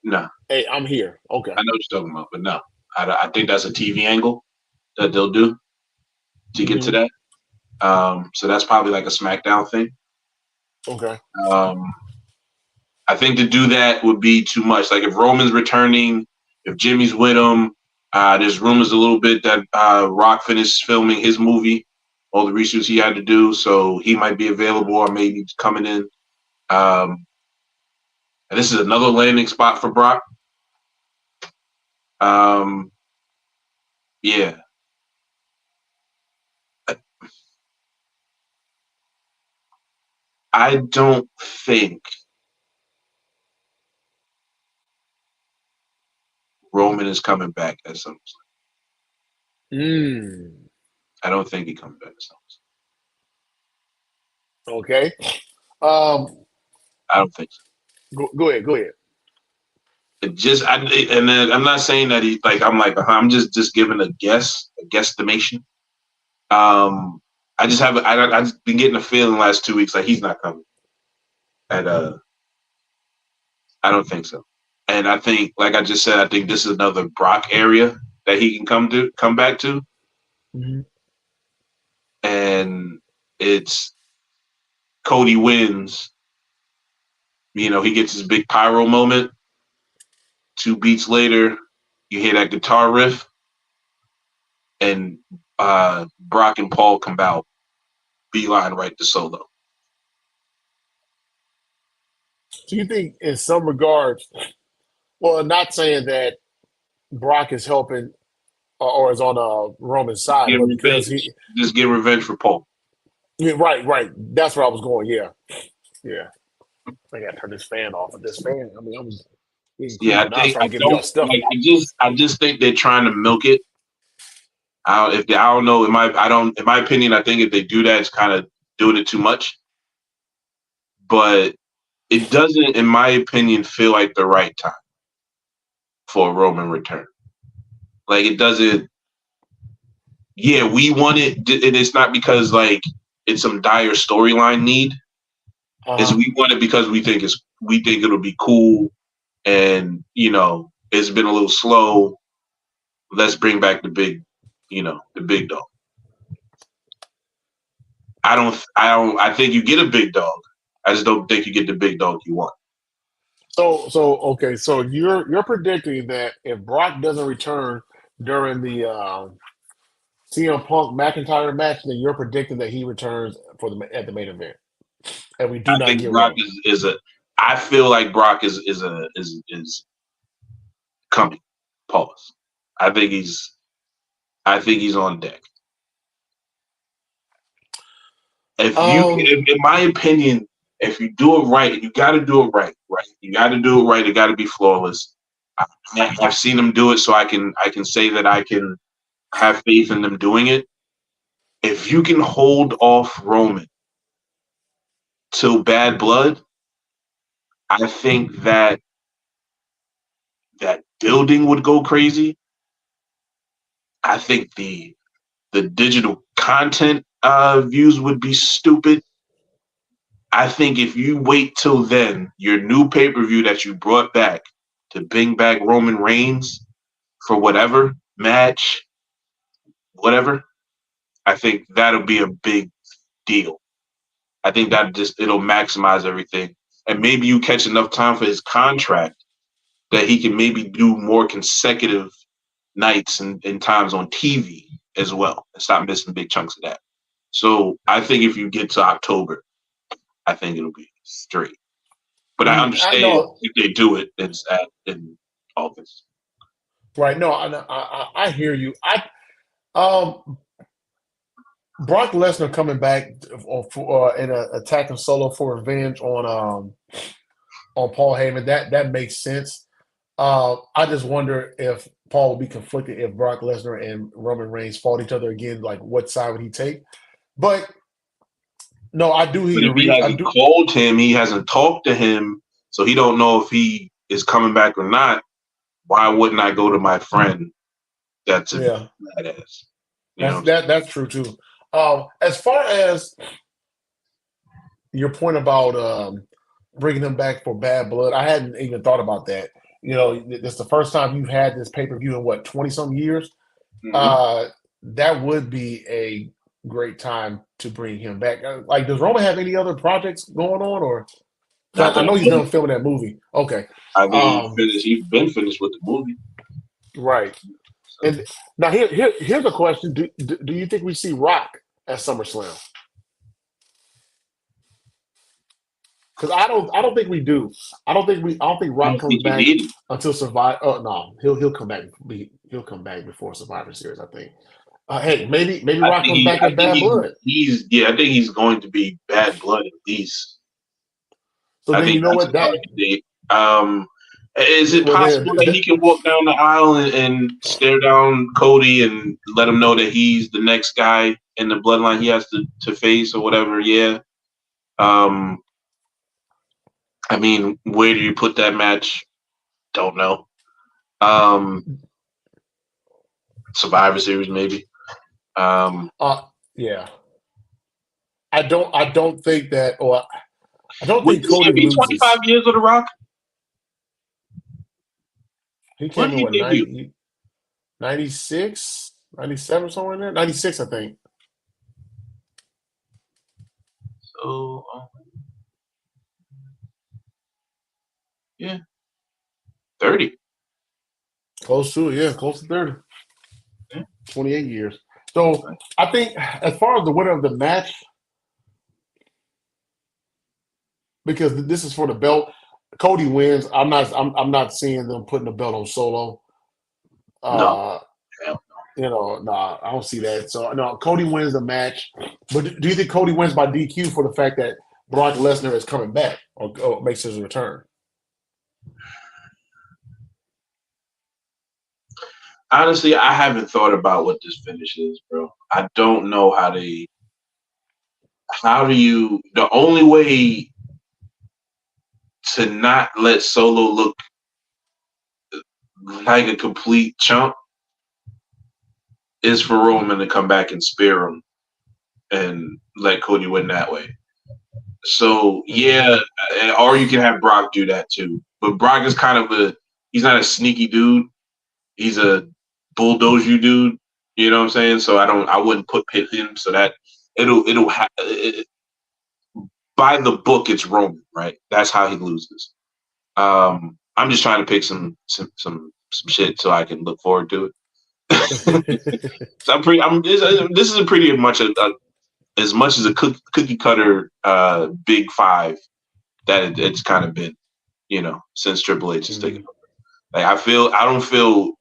no, hey, I'm here. Okay, I know what you're talking about, but no, I think that's a TV angle that they'll do to get to that. So that's probably like a SmackDown thing. Okay. I think to do that would be too much. Like if Roman's returning, if Jimmy's with him, there's rumors a little bit that Rock finished filming his movie, all the reshoots he had to do, so he might be available or maybe coming in. And this is another landing spot for Brock. Yeah. I don't think Roman is coming back at SummerSlam. I don't think he comes back at SummerSlam. Okay. I don't think so. Go ahead. And then I'm not saying that I'm just giving a guesstimation. I've been getting a feeling the last 2 weeks like he's not coming. And I don't think so. And I think, like I just said, I think this is another Brock area that he can come back to. Mm-hmm. And it's Cody wins. You know, he gets his big pyro moment. 2 beats later, you hear that guitar riff, and Brock and Paul come out, beeline right to Solo. So you think, in some regards, well, not saying that Brock is helping or is on Roman's side, but because just get revenge for Paul. Yeah, right. That's where I was going. Yeah. I got to turn this fan off. This fan. I mean, I just think they're trying to milk it. In my opinion, I think if they do that, it's kind of doing it too much. But it doesn't, in my opinion, feel like the right time for a Roman return. Like, it doesn't. Yeah, we want it, and it's not because like it's some dire storyline need. Is we want it because we think it'll be cool, and it's been a little slow. Let's bring back the big dog. I think you get a big dog. I just don't think you get the big dog you want. So okay. So you're predicting that if Brock doesn't return during the CM Punk McIntyre match, then you're predicting that he returns at the main event, and we do not get Brock I feel like Brock is coming. Pause. I think he's on deck. In my opinion, if you do it right, and you got to do it right. You got to do it right. It got to be flawless. I've seen them do it, so I can say that I can have faith in them doing it. If you can hold off Roman till Bad Blood, I think that building would go crazy. I think the digital content views would be stupid. I think if you wait till then, your new pay-per-view that you brought back to bring back Roman Reigns for whatever match, whatever, I think that'll be a big deal. I think that it'll maximize everything. And maybe you catch enough time for his contract that he can maybe do more consecutive nights and times on TV as well and stop missing big chunks of that. So I think if you get to October, I think it'll be straight. But I understand if they do it, it's in August. Right. No, I hear you. Brock Lesnar coming back and attacking Solo for revenge on Paul Heyman, that makes sense. I just wonder if Paul will be conflicted if Brock Lesnar and Roman Reigns fought each other again. Like, what side would he take? But no, I do hear. He hasn't called him. He hasn't talked to him, so he don't know if he is coming back or not. Why wouldn't I go to my friend? That's a badass. That's true too. As far as your point about bringing him back for Bad Blood, I hadn't even thought about that. It's the first time you've had this pay-per-view in 20-some years. Mm-hmm. That would be a great time to bring him back. Like, does Roman have any other projects going on, or? I know he's done filming that movie. Okay, I think he's been finished with the movie. Right. And now here's a question: Do you think we see Rock at SummerSlam? Because I don't think we do. I don't think Rock comes back until Survivor. Oh no, he'll come back. He'll come back before Survivor Series, I think. Hey, maybe Rock comes back in Bad Blood. I think he's going to be Bad Blood at least. So then you know what that. And Is it possible that he can walk down the aisle and stare down Cody and let him know that he's the next guy in the bloodline he has to face or whatever? Yeah. I mean, where do you put that match? Don't know. Survivor Series, maybe. Yeah. I don't think that, or I don't think Cody be 25 years of The Rock. He came in with 96, 97, somewhere in there. 96, I think. So, yeah, 30. Close to 30. 28 years. So I think as far as the winner of the match, because this is for the belt, Cody wins. I'm not seeing them putting the belt on Solo. No. I don't see that. So no, Cody wins the match. But do you think Cody wins by DQ for the fact that Brock Lesnar is coming back or makes his return? Honestly, I haven't thought about what this finish is, bro. I don't know the only way to not let Solo look like a complete chump is for Roman to come back and spear him and let Cody win that way. So, yeah, or you can have Brock do that too. But Brock is kind of he's not a sneaky dude. He's a bulldoze you dude. You know what I'm saying? So I wouldn't pit him so that by the book, it's Roman, right? That's how he loses. I'm just trying to pick some shit so I can look forward to it. So this is a pretty much as much as a cookie cutter big five that it's kind of been, since Triple H has taken over. Like I don't feel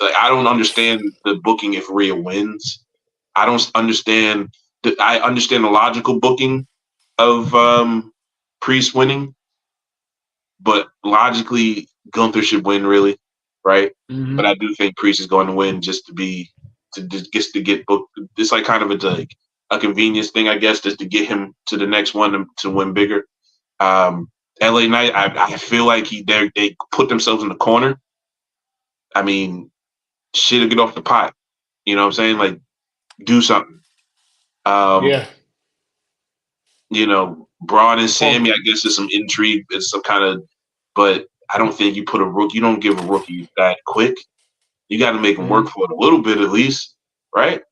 like I don't understand the booking if Rhea wins. I don't understand I understand the logical booking of Priest winning, but logically Gunther should win, really, right? Mm-hmm. But I do think Priest is going to win just to get booked. It's like kind of a convenience thing, I guess, just to get him to the next one to win bigger. LA Knight, I feel like they put themselves in the corner. I mean, shit will get off the pot. You know what I'm saying? Like, do something. Yeah. Braun and Sammy, I guess there's some intrigue. It's some kind of, but I don't think you don't give a rookie that quick. You got to make them work for it a little bit at least, right?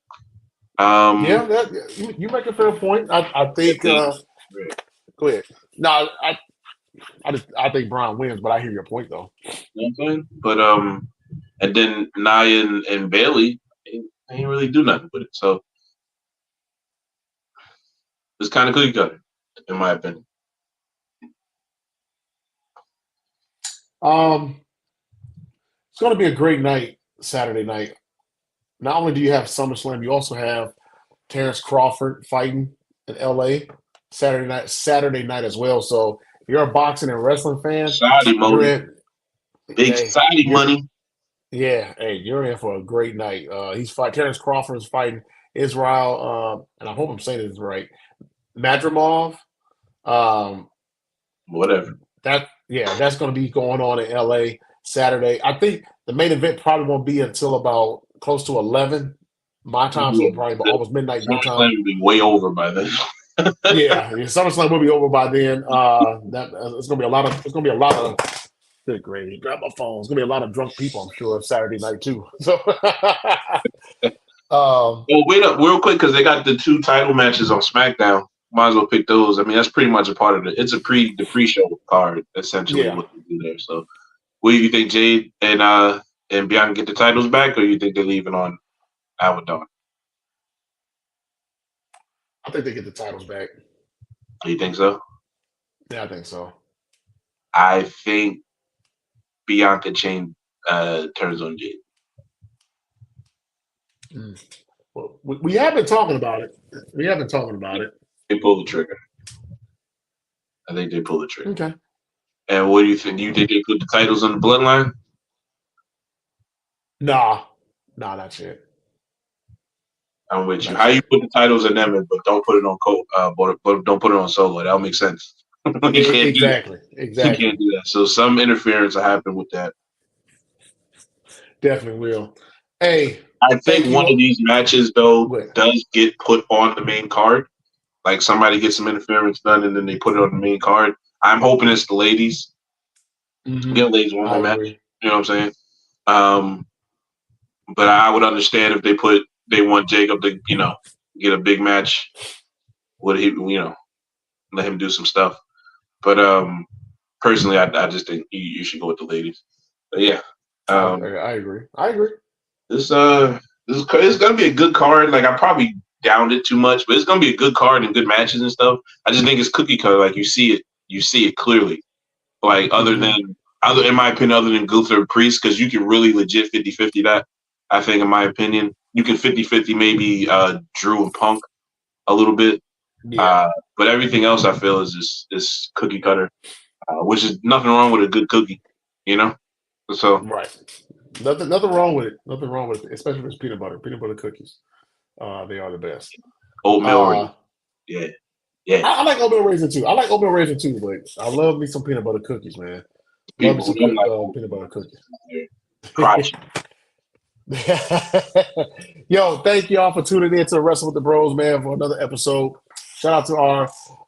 You make a fair point. I think. Go ahead. No, I think Braun wins, but I hear your point though. You know what I'm saying? But and then Nia and Bayley, they ain't really do nothing with it. So it's kind of cookie cutter, in my opinion. It's going to be a great night Saturday night. Not only do you have SummerSlam, you also have Terrence Crawford fighting in LA Saturday night as well. So if you're a boxing and wrestling fan, Saudi money. Big Saudi money. Yeah, hey, you're in for a great night. Terrence Crawford is fighting Israel, and I hope I'm saying this right, Madrimov. Whatever. That's going to be going on in LA Saturday. I think the main event probably won't be until about close to 11 my time, so probably almost midnight your time. SummerSlam will be way over by then. SummerSlam will be over by then. It's going to be a lot of. Good grade. Grab my phone. It's gonna be a lot of drunk people, I'm sure, Saturday night too. So, well, wait up real quick because they got the 2 title matches on SmackDown. Might as well pick those. I mean, that's pretty much a part of it. It's the pre-show card essentially what they do there. So, what do you think, Jade and Bianca get the titles back, or you think they're leaving on Abaddon? I think they get the titles back. You think so? Yeah, I think so. I think Bianca turns on Jade. Well, we have been talking about it. They pull the trigger. I think they pull the trigger. Okay. And what do you think? You think they put the titles on the Bloodline? Nah, not yet. I'm with you. How you put the titles in them, but don't put it on but don't put it on Solo? That'll make sense. Exactly. You can't do that. So some interference will happen with that. Definitely will. Hey, I think one of these matches though does get put on the main card. Like somebody gets some interference done, and then they put it on the main card. I'm hoping it's the ladies. Mm-hmm. Get ladies one more match. You know what I'm saying? But I would understand if they want Jacob to, get a big match. Would he, let him do some stuff. But personally, I just think you should go with the ladies. But yeah, I agree. This it's gonna be a good card. Like I probably downed it too much, but it's gonna be a good card and good matches and stuff. I just think it's cookie cutter. Like you see it clearly. Like in my opinion, other than Gunther and Priest, because you can really legit 50-50 that. I think, in my opinion, you can 50-50 maybe Drew and Punk a little bit. Yeah. But everything else I feel is just cookie cutter, which is nothing wrong with a good cookie, So right, nothing wrong with it. Especially if it's peanut butter cookies. They are the best. Oatmeal, yeah. I like oatmeal raisin too. But I love me some peanut butter cookies, man. Love me some peanut butter cookies. Yo, thank y'all for tuning in to Wrestle with the Bros, man, for another episode. Shout out to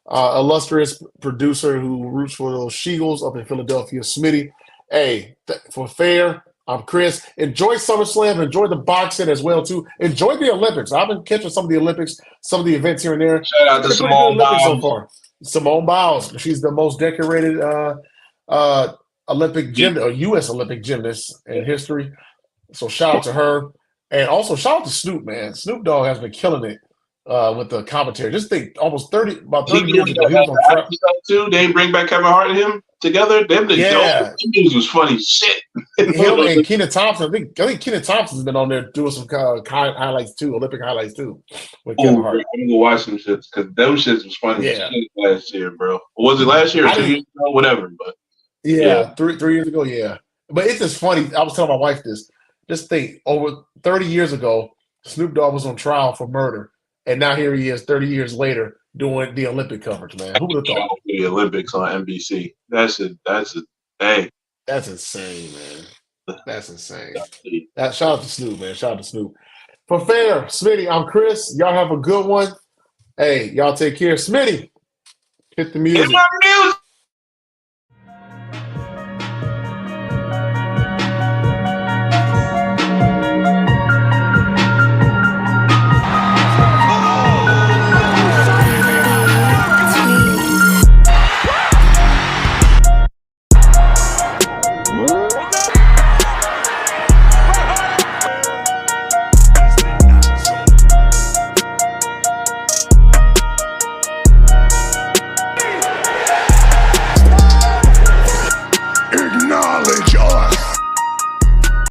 our illustrious producer who roots for those Sheagles up in Philadelphia, Smitty. Hey, for fair, I'm Chris. Enjoy SummerSlam. Enjoy the boxing as well, too. Enjoy the Olympics. I've been catching some of the Olympics, some of the events here and there. Shout out to Simone Biles. So far. Simone Biles. She's the most decorated Olympic gymnast, or U.S. Olympic gymnast in history. So shout out to her. And also shout out to Snoop, man. Snoop Dogg has been killing it with the commentary. Just think, about 30 years ago, he was on track. Too. They bring back Kevin Hart and him together. Them dudes was funny shit. Him and Kenan Thompson. I think Kenan Thompson's been on there doing some highlights too, Olympic highlights too. With Kevin Hart. I'm gonna watch some shits because them shits was funny shit last year, bro. Was it last year or 2 years ago? Whatever, but 3 years ago, yeah. But it's just funny. I was telling my wife this. Just think, over 30 years ago, Snoop Dogg was on trial for murder, and now here he is 30 years later doing the Olympic coverage, man. Who would have thought? The Olympics on NBC. That's insane, man. That's insane. Shout out to Snoop, man. Shout out to Snoop. For fair, Smitty, I'm Chris. Y'all have a good one. Hey, y'all take care. Smitty, hit the music. Hit my music.